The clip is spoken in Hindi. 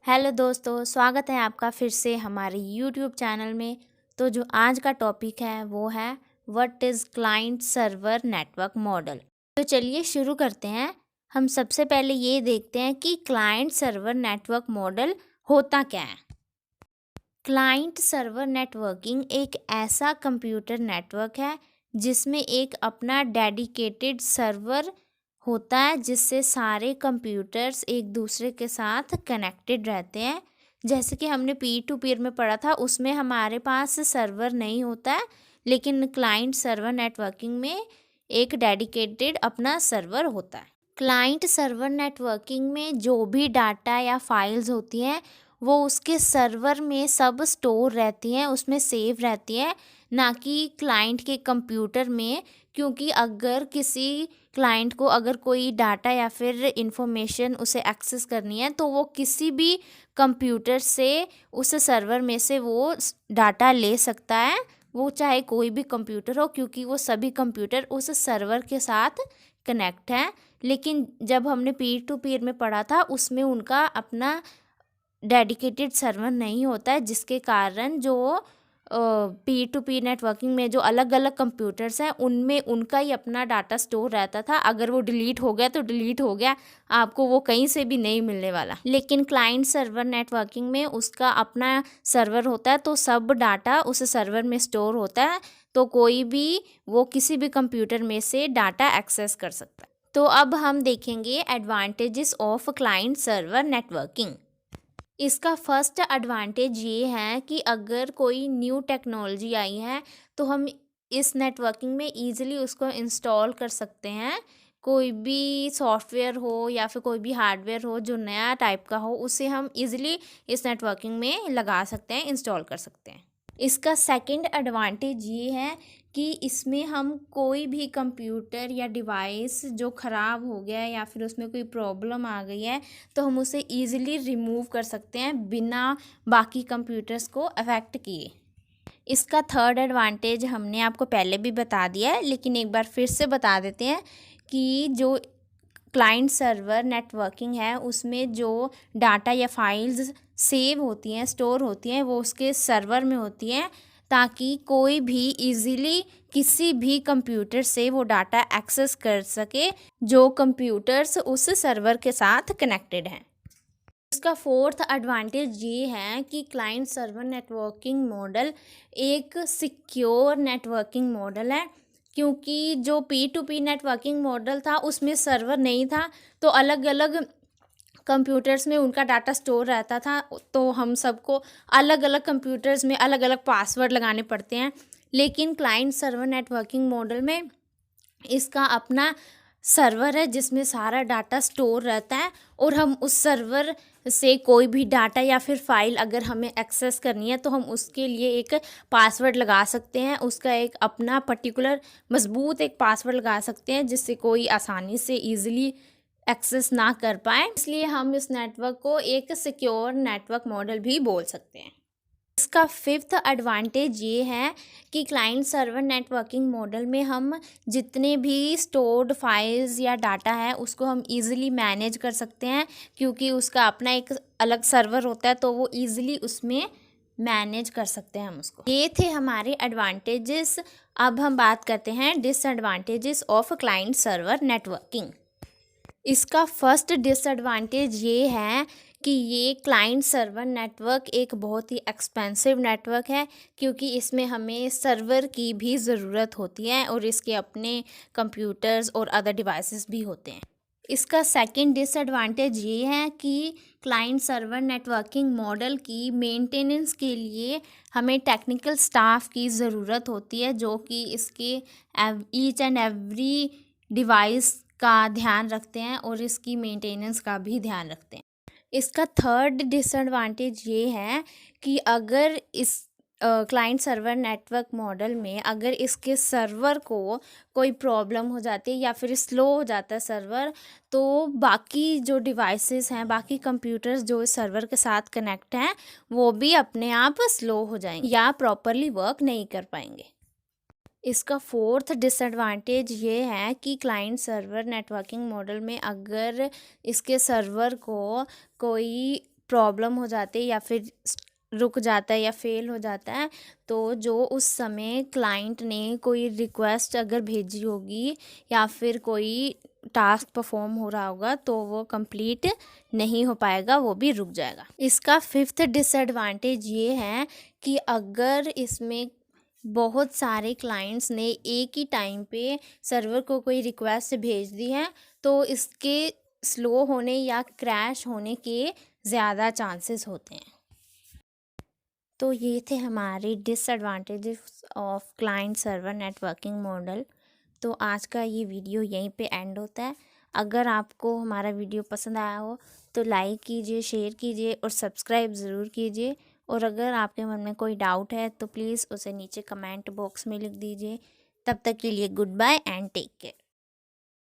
हेलो दोस्तों, स्वागत है आपका फिर से हमारे यूट्यूब चैनल में। तो जो आज का टॉपिक है वो है what is client server network model. तो चलिए शुरू करते हैं। हम सबसे पहले ये देखते हैं कि क्लाइंट सर्वर नेटवर्क मॉडल होता क्या है। क्लाइंट सर्वर नेटवर्किंग एक ऐसा कंप्यूटर नेटवर्क है जिसमें एक अपना डेडिकेटेड सर्वर होता है जिससे सारे कंप्यूटर्स एक दूसरे के साथ कनेक्टेड रहते हैं। जैसे कि हमने पीर टू पीर में पढ़ा था, उसमें हमारे पास सर्वर नहीं होता है, लेकिन क्लाइंट सर्वर नेटवर्किंग में एक डेडिकेटेड अपना सर्वर होता है। क्लाइंट सर्वर नेटवर्किंग में जो भी डाटा या फाइल्स होती हैं वो उसके सर्वर में सब स्टोर रहती हैं, उसमें सेव रहती हैं, ना कि क्लाइंट के कंप्यूटर में। क्योंकि अगर किसी क्लाइंट को अगर कोई डाटा या फिर इंफॉर्मेशन उसे एक्सेस करनी है तो वो किसी भी कंप्यूटर से उस सर्वर में से वो डाटा ले सकता है, वो चाहे कोई भी कंप्यूटर हो, क्योंकि वो सभी कंप्यूटर उस सर्वर के साथ कनेक्ट हैं। लेकिन जब हमने पीर टू पीर में पढ़ा था उसमें उनका अपना डेडिकेटेड सर्वर नहीं होता है, जिसके कारण जो पीर टू पीर नेटवर्किंग में जो अलग अलग कंप्यूटर्स हैं उनमें उनका ही अपना डाटा स्टोर रहता था। अगर वो डिलीट हो गया तो डिलीट हो गया, आपको वो कहीं से भी नहीं मिलने वाला। लेकिन क्लाइंट सर्वर नेटवर्किंग में उसका अपना सर्वर होता है, तो सब डाटा उस सर्वर में स्टोर होता है, तो कोई भी वो किसी भी कंप्यूटर में से डाटा एक्सेस कर सकता है। तो अब हम देखेंगे advantages of client server networking. इसका फर्स्ट एडवांटेज ये है कि अगर कोई न्यू टेक्नोलॉजी आई है तो हम इस नेटवर्किंग में ईज़िली उसको इंस्टॉल कर सकते हैं। कोई भी सॉफ्टवेयर हो या फिर कोई भी हार्डवेयर हो जो नया टाइप का हो, उसे हम ईज़िली इस नेटवर्किंग में लगा सकते हैं, इंस्टॉल कर सकते हैं। इसका सेकंड एडवांटेज ये है कि इसमें हम कोई भी कंप्यूटर या डिवाइस जो ख़राब हो गया है या फिर उसमें कोई प्रॉब्लम आ गई है तो हम उसे ईज़िली रिमूव कर सकते हैं बिना बाकी कंप्यूटर्स को अफेक्ट किए। इसका थर्ड एडवांटेज हमने आपको पहले भी बता दिया है, लेकिन एक बार फिर से बता देते हैं कि जो क्लाइंट सर्वर नेटवर्किंग है उसमें जो डाटा या फाइल्स सेव होती हैं, स्टोर होती हैं, वो उसके सर्वर में होती हैं, ताकि कोई भी इजीली किसी भी कंप्यूटर से वो डाटा एक्सेस कर सके जो कंप्यूटर्स उस सर्वर के साथ कनेक्टेड हैं। इसका फोर्थ एडवांटेज ये है कि क्लाइंट सर्वर नेटवर्किंग मॉडल एक सिक्योर नेटवर्किंग मॉडल है। क्योंकि जो P to P networking model था उसमें सर्वर नहीं था, तो अलग अलग कंप्यूटर्स में उनका डाटा स्टोर रहता था, तो हम सबको अलग अलग कंप्यूटर्स में अलग अलग पासवर्ड लगाने पड़ते हैं। लेकिन क्लाइंट सर्वर नेटवर्किंग मॉडल में इसका अपना सर्वर है जिसमें सारा डाटा स्टोर रहता है, और हम उस सर्वर से कोई भी डाटा या फिर फाइल अगर हमें एक्सेस करनी है तो हम उसके लिए एक पासवर्ड लगा सकते हैं, उसका एक अपना पर्टिकुलर मजबूत एक पासवर्ड लगा सकते हैं जिससे कोई आसानी से ईजिली एक्सेस ना कर पाए। इसलिए हम इस नेटवर्क को एक सिक्योर नेटवर्क मॉडल भी बोल सकते हैं। इसका फिफ्थ एडवांटेज ये है कि क्लाइंट सर्वर नेटवर्किंग मॉडल में हम जितने भी स्टोर्ड फाइल्स या डाटा है उसको हम इजीली मैनेज कर सकते हैं, क्योंकि उसका अपना एक अलग सर्वर होता है, तो वो इजीली उसमें मैनेज कर सकते हैं हम उसको। ये थे हमारे एडवांटेजेस। अब हम बात करते हैं disadvantages of client server networking. इसका फर्स्ट डिसएडवांटेज ये है कि ये क्लाइंट सर्वर नेटवर्क एक बहुत ही एक्सपेंसिव नेटवर्क है, क्योंकि इसमें हमें सर्वर की भी ज़रूरत होती है और इसके अपने कंप्यूटर्स और अदर डिवाइसेस भी होते हैं। इसका सेकंड डिसएडवांटेज ये है कि क्लाइंट सर्वर नेटवर्किंग मॉडल की मेंटेनेंस के लिए हमें टेक्निकल स्टाफ की ज़रूरत होती है, जो कि इसके ईच एंड एवरी डिवाइस का ध्यान रखते हैं और इसकी मेंटेनेंस का भी ध्यान रखते हैं। इसका थर्ड डिसएडवांटेज ये है कि अगर इस क्लाइंट सर्वर नेटवर्क मॉडल में अगर इसके सर्वर को कोई प्रॉब्लम हो जाती है या फिर स्लो हो जाता है सर्वर, तो बाकी जो डिवाइसेस हैं, बाकी कंप्यूटर्स जो इस सर्वर के साथ कनेक्ट हैं, वो भी अपने आप स्लो हो जाएंगे या प्रॉपरली वर्क नहीं कर पाएंगे। इसका फोर्थ डिसएडवांटेज ये है कि क्लाइंट सर्वर नेटवर्किंग मॉडल में अगर इसके सर्वर को कोई प्रॉब्लम हो जाती है या फिर रुक जाता है या फेल हो जाता है, तो जो उस समय क्लाइंट ने कोई रिक्वेस्ट अगर भेजी होगी या फिर कोई टास्क परफॉर्म हो रहा होगा तो वो कंप्लीट नहीं हो पाएगा, वो भी रुक जाएगा। इसका फिफ्थ डिसएडवांटेज ये है कि अगर इसमें बहुत सारे क्लाइंट्स ने एक ही टाइम पे सर्वर को कोई रिक्वेस्ट भेज दी है तो इसके स्लो होने या क्रैश होने के ज़्यादा चांसेस होते हैं। तो ये थे हमारे disadvantages of client server networking model. तो आज का ये वीडियो यहीं पे एंड होता है। अगर आपको हमारा वीडियो पसंद आया हो तो लाइक कीजिए, शेयर कीजिए और सब्सक्राइब ज़रूर कीजिए। और अगर आपके मन में कोई डाउट है तो प्लीज़ उसे नीचे कमेंट बॉक्स में लिख दीजिए। तब तक के लिए goodbye and take care.